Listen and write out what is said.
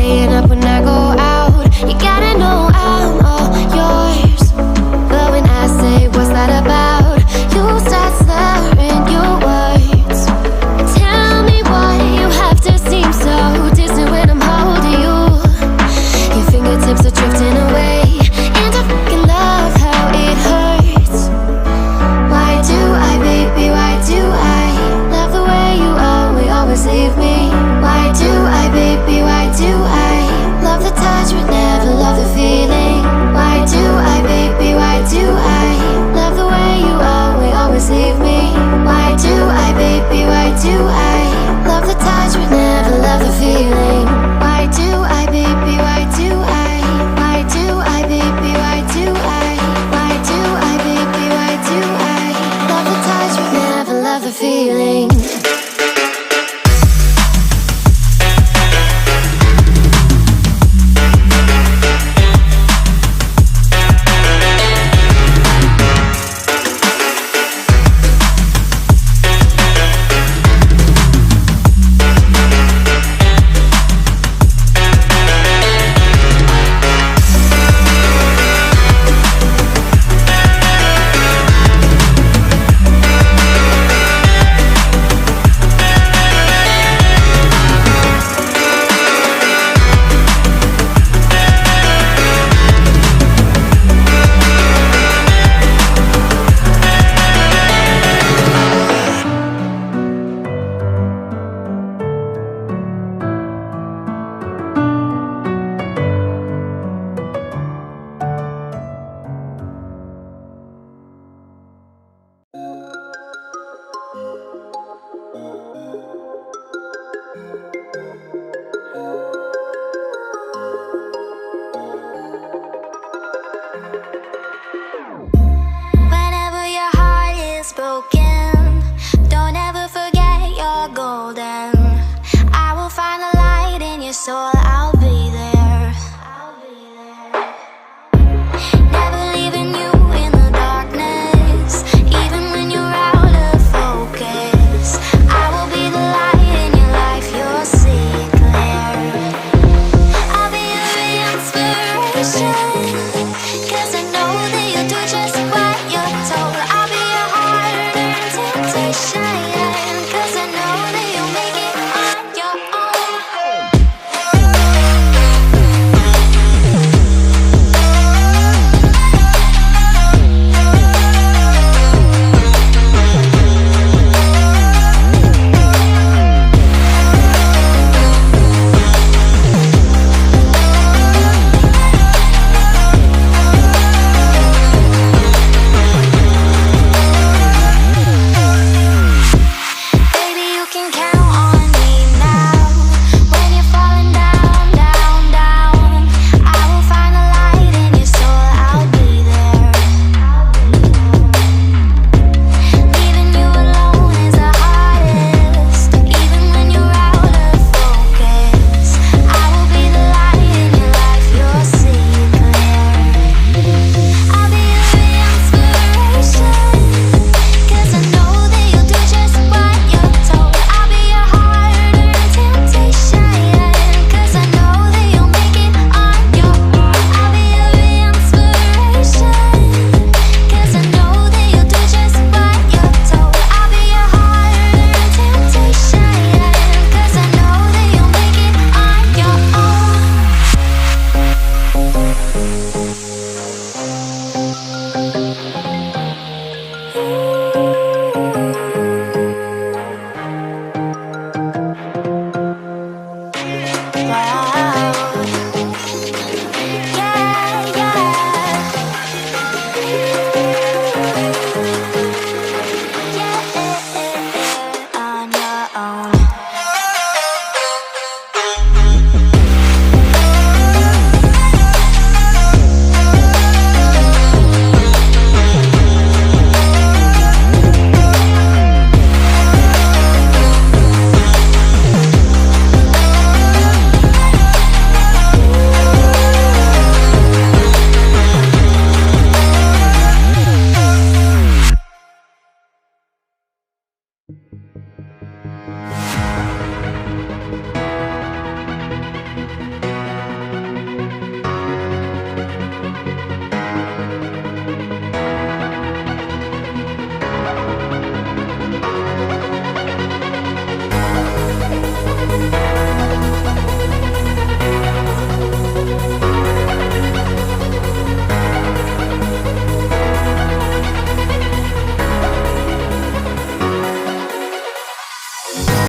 staying up when I go out. You gotta know I'm all yours. But when I say what's that about, you start slurring your words. Tell me why you have to seem so distant when I'm holding you. Your fingertips are drifting away, and I fucking love how it hurts. Why do I, baby, why do I love the way you always leave me? Why do I, baby, why do I love the touch but never love the feeling? Why do I, baby, why do I love the way you always leave me? Why do I, baby, why do I love the touch but never love the feeling? Why do I, baby, why do I? Why do I, baby, why do I? Why do I, baby, why do I love the touch but never love the feeling?